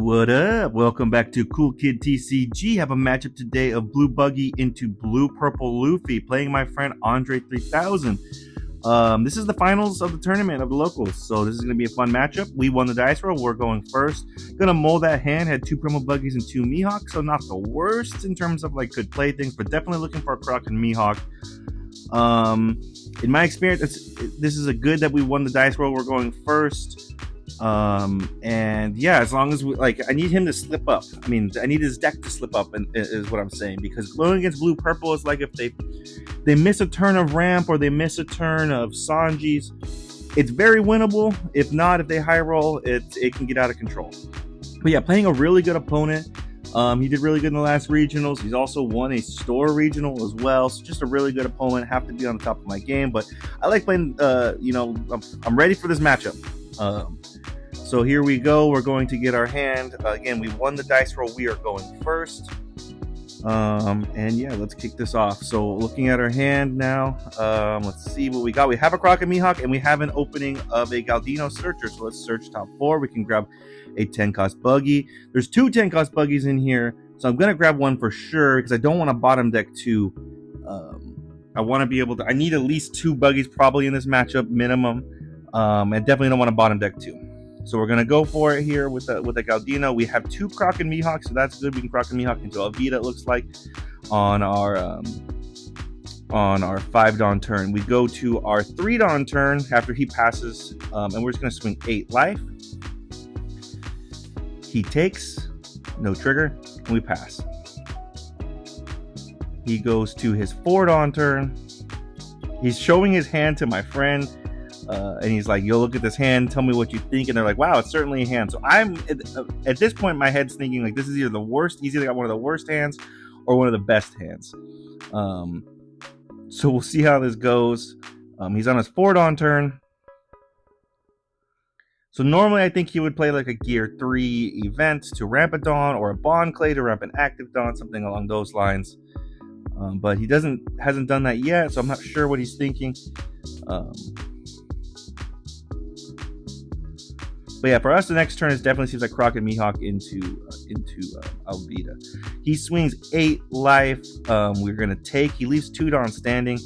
What up? Welcome back to Cool Kid TCG. Have a matchup today of Blue Buggy into Blue Purple Luffy, playing my friend Andre 3000. This is the finals of the tournament of the locals, so this is going to be a fun matchup. We won the dice roll. We're going first. Gonna mold that hand. Had 2 Promo Buggies and 2 Mihawks, so not the worst in terms of like good play things, but definitely looking for a Croc and Mihawk. In my experience, this is a good that we won the dice roll. We're going first. And yeah, as long as I need him to slip up. I mean, I need his deck to slip up, and is what I'm saying, because going against blue purple is like if they miss a turn of ramp or they miss a turn of Sanji's, it's very winnable. If not, if they high roll, it can get out of control. But yeah, playing a really good opponent. He did really good in the last regionals. He's also won a store regional as well. So just a really good opponent. Have to be on the top of my game, but I like playing. I'm ready for this matchup. So here we go. We're going to get our hand. Again, we won the dice roll. We are going first. And yeah, let's kick this off. So looking at our hand now, let's see what we got. We have a Croc and Mihawk, and we have an opening of a Galdino Searcher. So let's search top 4. We can grab a 10-cost Buggy. There's 2 10-cost Buggies in here. So I'm going to grab one for sure because I don't want to bottom deck 2. I want to be able to... I need at least 2 Buggies probably in this matchup, minimum. I definitely don't want to bottom deck 2. So we're gonna go for it here with the Galdino. We have 2 Croc and Mihawk, so that's good. We can Croc and Mihawk into Alvita, it looks like, on our 5 Dawn turn. We go to our 3 Dawn turn after he passes, and we're just gonna swing 8 life. He takes, no trigger, and we pass. He goes to his 4 Dawn turn. He's showing his hand to my friend. And he's like, yo, look at this hand, tell me what you think. And they're like, wow, it's certainly a hand. So I'm at this point, my head's thinking like, this is either the worst, he's either got one of the worst hands or one of the best hands. So we'll see how this goes. He's on his 4 Dawn turn. So normally I think he would play like a gear 3 event to ramp a Dawn, or a Bond Clay to ramp an active Dawn, something along those lines. But he hasn't done that yet, so I'm not sure what he's thinking. But yeah, for us, the next turn definitely seems like Croc and Mihawk into Alvita. He swings 8 life. We're gonna take. He leaves 2 Dawn standing,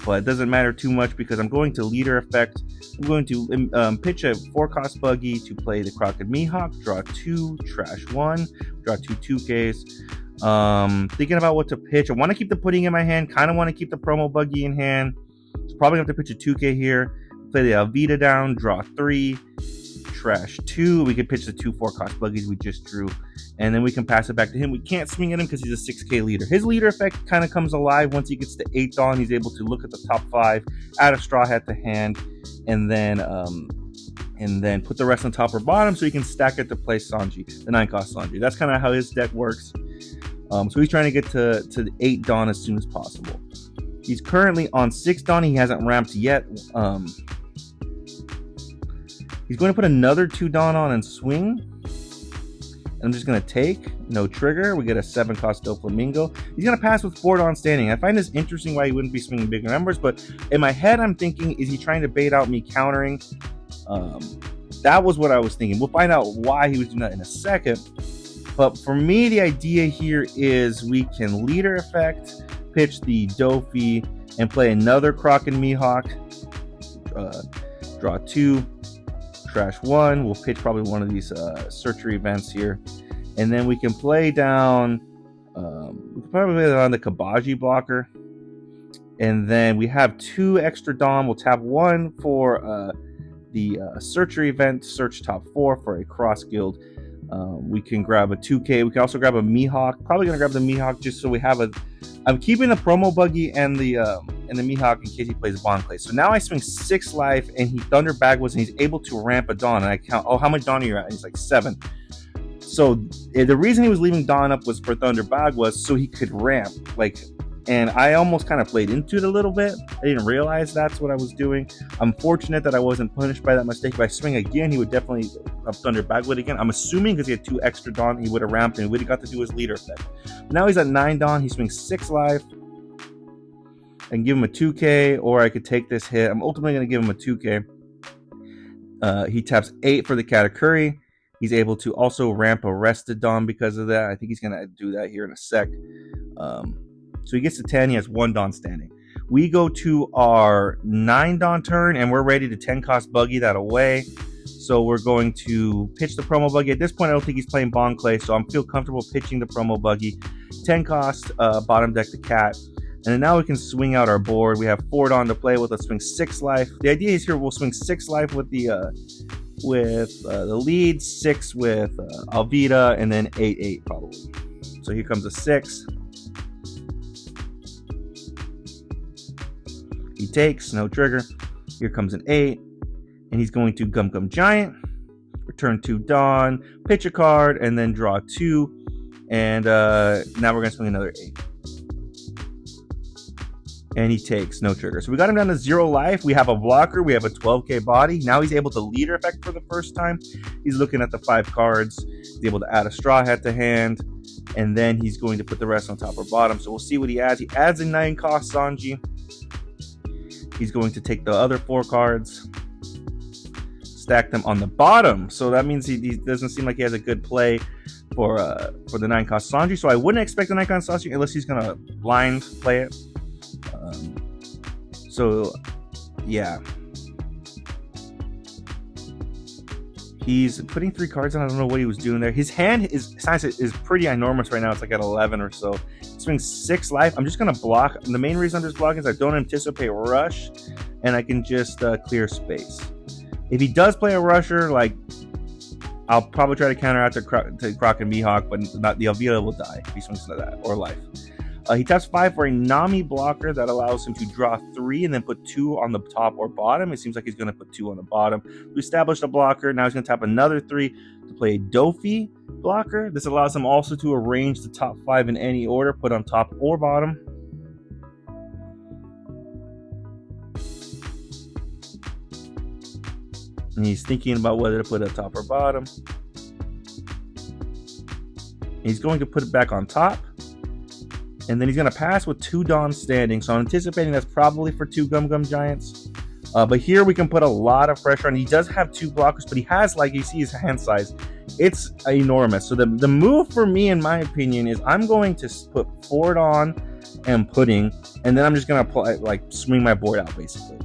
but it doesn't matter too much because I'm going to leader effect. I'm going to pitch a 4-cost Buggy to play the Croc and Mihawk. Draw 2, trash 1, draw 2 2Ks. Thinking about what to pitch. I want to keep the pudding in my hand. Kind of want to keep the promo Buggy in hand. So probably have to pitch a 2K here. Play the Alvita down, draw 3, trash 2. We can pitch the 2 4-cost Buggies we just drew, and then we can pass it back to him. We can't swing at him because he's a 6K leader. His leader effect kind of comes alive once he gets to 8 Dawn. He's able to look at the top 5, add a Straw Hat to hand, and then put the rest on top or bottom so he can stack it to play Sanji, the 9-cost Sanji. That's kind of how his deck works. So he's trying to get to the 8 Dawn as soon as possible. He's currently on 6 Dawn. He hasn't ramped yet. He's going to put another 2 Dawn on and swing. And I'm just going to take. No trigger. We get a 7-cost Doflamingo. He's going to pass with 4 Dawn standing. I find this interesting why he wouldn't be swinging bigger numbers. But in my head, I'm thinking, is he trying to bait out me countering? That was what I was thinking. We'll find out why he was doing that in a second. But for me, the idea here is we can leader effect, pitch the Dofi, and play another Croc and Mihawk. Draw 2. Trash 1. We'll pitch probably one of these searcher events here, and then we can play down. We can probably play on the Kabaji blocker, and then we have 2 extra Dawn. We'll tap 1 for the searcher event, search top 4 for a cross guild. We can grab a 2K. We can also grab a Mihawk. Probably gonna grab the Mihawk just so we have a. I'm keeping the promo Buggy and the Mihawk in case he plays Bond Clay. So now I swing 6 life, and he Thunder Bagwas, and he's able to ramp a Dawn. And I count, oh, how much Dawn are you at? And he's like 7. So the reason he was leaving Dawn up was for Thunder Bagwas, so he could ramp. And I almost kind of played into it a little bit. I didn't realize that's what I was doing. I'm fortunate that I wasn't punished by that mistake. If I swing again, he would definitely have Thunder Bagwood again. I'm assuming because he had 2 extra Dawn, he would have ramped and he would have got to do his leader effect. But now he's at 9 Dawn. He swings 6 life. And give him a 2K, or I could take this hit. I'm ultimately going to give him a 2K. He taps 8 for the Katakuri. He's able to also ramp a rested Don because of that. I think he's going to do that here in a sec. So he gets to 10. He has 1 Don standing. We go to our 9 Don turn, and we're ready to 10 cost Buggy that away. So we're going to pitch the promo Buggy. At this point, I don't think he's playing Bon Clay, so I feel comfortable pitching the promo Buggy. 10 cost, bottom deck the cat. And then now we can swing out our board. We have 4 Don to play with. Let's swing 6 life. The idea is here we'll swing 6 life with the lead, 6 with Alvita, and then 8 probably. So here comes a 6. He takes, no trigger. Here comes an 8. And he's going to Gum Gum Giant. Return 2 Don. Pitch a card, and then draw 2. And now we're going to swing another 8. And he takes, no trigger. So we got him down to 0 life. We have a blocker. We have a 12k body. Now he's able to leader effect for the first time. He's looking at the 5 cards. He's able to add a Straw Hat to hand. And then he's going to put the rest on top or bottom. So we'll see what he adds. He adds a 9 cost Sanji. He's going to take the other 4 cards, stack them on the bottom. So that means he doesn't seem like he has a good play for the 9 cost Sanji. So I wouldn't expect the 9 cost Sanji unless he's going to blind play it. So yeah. He's putting 3 cards on. I don't know what he was doing there. His hand is pretty enormous right now. It's like at 11 or so. Swings 6 life. I'm just going to block. The main reason I'm just blocking is I don't anticipate rush, and I can just clear space. If he does play a rusher, like, I'll probably try to counter out to Croc and Mihawk, but not the Alvita will die if he swings into that, or life. He taps 5 for a Nami blocker that allows him to draw 3 and then put 2 on the top or bottom. It seems like he's going to put 2 on the bottom. We established a blocker. Now he's going to tap another 3 to play a Dofi blocker. This allows him also to arrange the top 5 in any order, put on top or bottom. And he's thinking about whether to put it top or bottom. He's going to put it back on top. And then he's going to pass with 2 Don standing. So I'm anticipating that's probably for 2 Gum Gum Giants. But here we can put a lot of pressure on. He does have 2 blockers, but he has, like you see, his hand size. It's enormous. So the move for me, in my opinion, is I'm going to put 4 Don and pudding. And then I'm just going to like swing my board out, basically.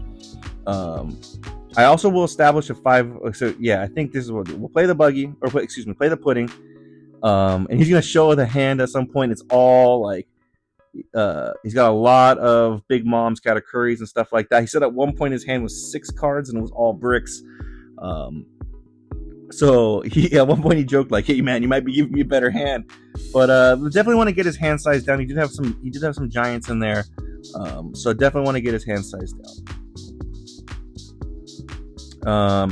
I also will establish a 5. So yeah, I think this is what we'll play the Buggy, or play the pudding. And he's going to show the hand at some point. It's all like, he's got a lot of Big Moms, Katakuris, and stuff like that. He said at one point his hand was 6 cards and it was all bricks. So at one point he joked like, "Hey man, you might be giving me a better hand." But we definitely want to get his hand size down. He did have some giants in there, so definitely want to get his hand size down.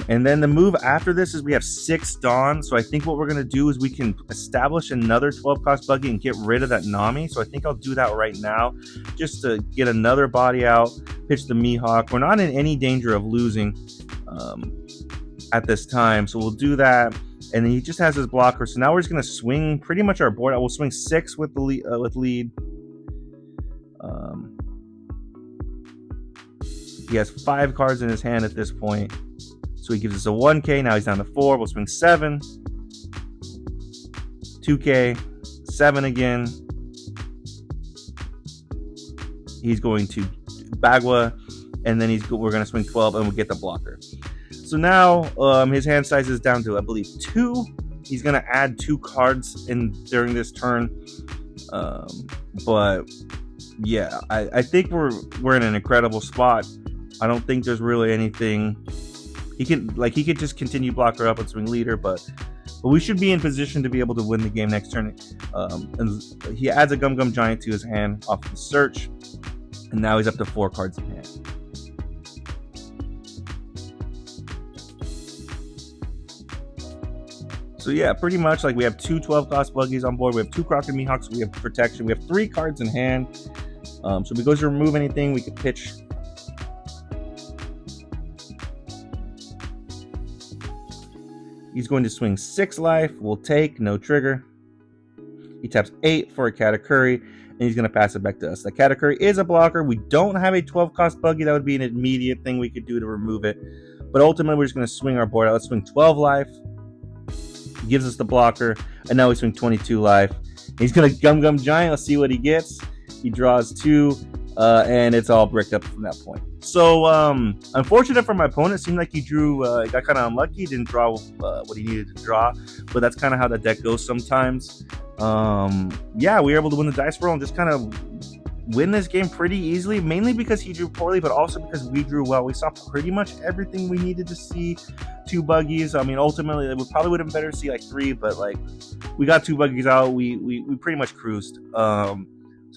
And then the move after this is we have 6 Dawn. So I think what we're going to do is we can establish another 12 cost Buggy and get rid of that Nami. So I think I'll do that right now just to get another body out, pitch the Mihawk. We're not in any danger of losing at this time. So we'll do that. And then he just has his blocker. So now we're just going to swing pretty much our board out. We'll swing 6 with the lead. He has 5 cards in his hand at this point. So he gives us a 1k. Now he's down to 4. We'll swing 7. 2k. 7 again. He's going to Bagua. And then we're going to swing 12 and we'll get the blocker. So now his hand size is down to, I believe, 2. He's going to add 2 cards during this turn. But yeah, I think we're in an incredible spot. I don't think there's really anything he could just continue blocker up and swing leader, but we should be in position to be able to win the game next turn. And he adds a Gum Gum Giant to his hand off the search, and now he's up to 4 cards in hand. So yeah, pretty much like we have 2 12 cost Buggies on board. We have 2 Croc and Mihawks. We have protection. We have 3 cards in hand. So if he goes to remove anything, we could pitch. He's going to swing 6 life. We'll take, no trigger. He taps 8 for a Katakuri, and he's going to pass it back to us. The Katakuri is a blocker. We don't have a 12 cost Buggy. That would be an immediate thing we could do to remove it. But ultimately, we're just going to swing our board out. Let's swing 12 life. gives us the blocker, and now he's swing 22 life. He's gonna Gum Gum Giant. Let's see what he gets. He draws 2, and it's all bricked up from that point. So unfortunate for my opponent. It seemed like he drew, got kind of unlucky. He didn't draw what he needed to draw, but that's kind of how the deck goes sometimes. Yeah, we were able to win the dice roll and just kind of win this game pretty easily, mainly because he drew poorly, but also because we drew well. We saw pretty much everything we needed to see. 2 buggies. I mean, ultimately, it probably would have been better to see like 3, but like we got 2 buggies out. We pretty much cruised. So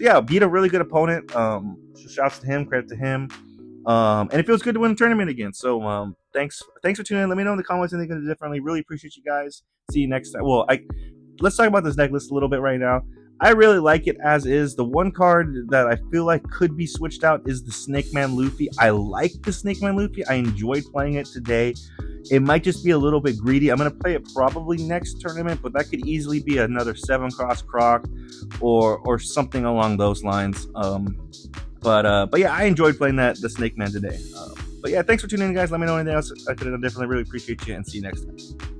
yeah, beat a really good opponent. So shouts to him, credit to him. And it feels good to win a tournament again. So thanks for tuning in. Let me know in the comments anything to do differently. Really appreciate you guys. See you next time. Well, let's talk about this deck list a little bit right now. I really like it as is. The one card that I feel like could be switched out is the Snake Man Luffy. I like the Snake Man Luffy. I enjoyed playing it today. It might just be a little bit greedy. I'm going to play it probably next tournament, but that could easily be another 7-cost Croc or something along those lines. But yeah, I enjoyed playing the Snake Man today. But yeah, thanks for tuning in, guys. Let me know anything else I could have done differently. Really appreciate you, and see you next time.